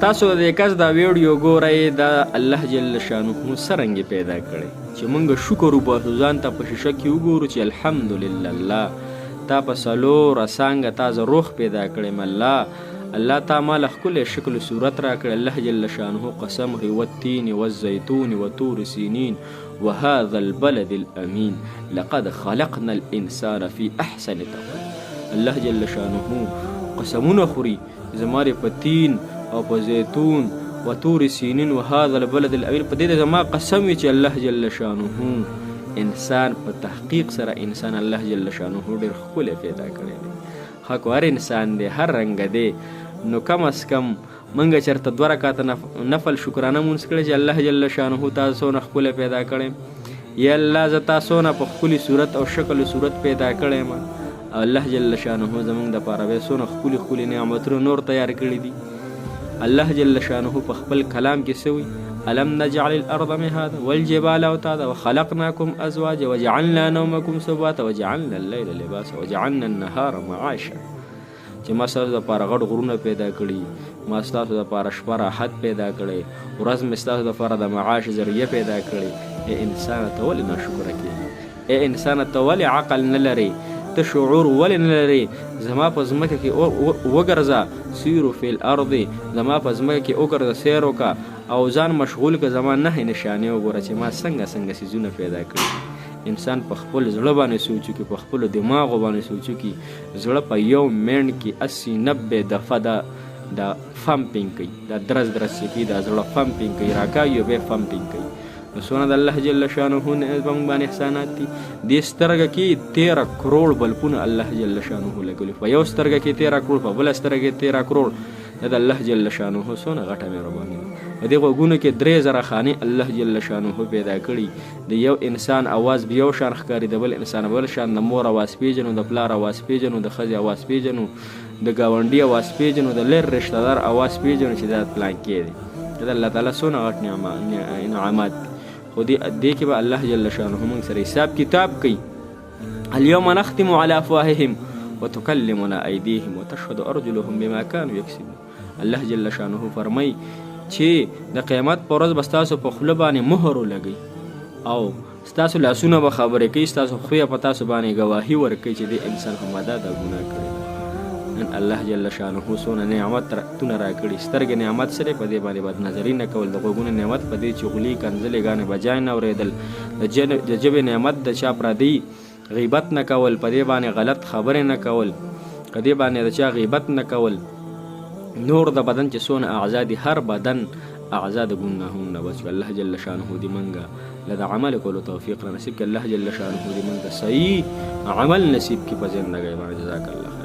تاسو د کس دا ویډیو ګورئ دا الله جل شانه څرنګه پیدا کړی چې موږ شکر وباسو ځان ته په شیشه کې وګورو چې الحمدلله الله تا په څلور څانګه تا زه روح پیدا کړی الله تا مال ښکلی شکل و صورت را کړی الله جل شانه قسم هی والتین والزیتون وطور سینین وهذا البلد الامین لقد خلقنا الانسان فی احسن تقویم الله جل شانه قسمونه خوري زماره په تین او په زیتون و تور سینین و هذا البلد الامین په دې زما قسم وي چې الله جل شانه انسان په تحقیق سره انسان الله جل شانه ډېر ښکلی پیدا کړی دی خو هر انسان دی هر رنګ دی نو کم از کم منګه چېرته 2 رکعاته نفل شکرانه مونځ کړی چې الله جل شانه تا څونه ښکلی پیدا کړی یا الله زه تا څونه په ښکلي صورت او شکل صورت پیدا کړی یم او الله جل شانه زموږ دپاره بیا څونه ښکلي نعمتونه نور تیار کړي دي الله جل شانه په خپل کلام کې سوي الم نجعل الارض مهادا والجبال اوتادا وخلقناكم ازواجا وجعلنا نومكم سباتا وجعلنا الليل لباسا وجعلنا النهار معاشا چې ما ستاسو دپاره غټ غرونه پیدا کړي ما ستاسو دپاره شپه راحت پیدا کړی ورځ مې ستاسو دپاره د معاش ذریعه پیدا کړی ای انسانه ته ولې ناشکره کېږي ای انسانه ته ولې عقل نه لرې ته شعور ولې نه لرې زما په ځمکه کې وګرځه سیرو فی الارض زما په ځمکه کې وګرځه سیر وکړه او ځان مشغول که زما نهې نشانې وګوره چې ما څنګه څیزونه پیدا کړي انسان په خپل زړه باندې سوچ وکړي په خپلو دماغو باندې سوچ وکړي زړه په یو منټ کې 80-90 دفعه دا فمپینګ کوي دا درز چې کوي دا زړه فمپینګ کوي راکاږي او بیا فمپینګ کوي نو څونه د الله جل شانه زموږ باندې احسانات دي دې سترګه کې 13 کروڑ بلپونه الله جل شانه لګولي په یو سترګه کې 13 کروڑ په بله سترګه کې 13 کروڑ دا د الله جل شانه څونه غټه مهرباني ده په دې غوږونو کې 3000 خانې الله جل شانه پیدا کړي د یو انسان اواز به یو شان ښکاري د بل انسان بل شان د مور اواز پیژنو د پلار اواز پیژنو د ښځې اواز پیژنو د ګاونډي اواز پیژنو د لر رشته دار اواز پیژنو چې دا پلان کې دی دا الله تعالی څونه غټ انعامات خو دې کې به الله جل شانه موږ سره حساب کتاب کوي اليوم نختم على افواههم وتكلمنا ايديهم وتشهد ارجلهم بما كانوا يكسبون الله جل شانه فرمای چې د قیامت پر ورځ به ستاسو په خوله باندې مهر ولګي او ستاسو لاسونه به خبرې کوي ستاسو خویه په تاسو باندې ګواهي ورکوي چې دې انسان همدا دا ګناه کړی نن الله جل شانه څونه نعمتونه راکړي سترګې نعمت سره په دې باندې بدنظري نه کول د غوږونو نعمت په دې چغلي کنځلې ګانې بجای نه اورېدل د ژبې نعمت د چا پردي غیبت نه کول په دې باندې غلط خبرې نه کول په دې باندې د چا غیبت نه کول نور د بدن چې څونه اعضا دي هر بدن اعضا د ګناهونو نه بچ الله جل شانه دې منګه لدا عمل کولو توفیق نصیب کړي الله جل شانه دې منګه صحیح عمل نصیب کړي په ژوندۍ باندې جزاک الله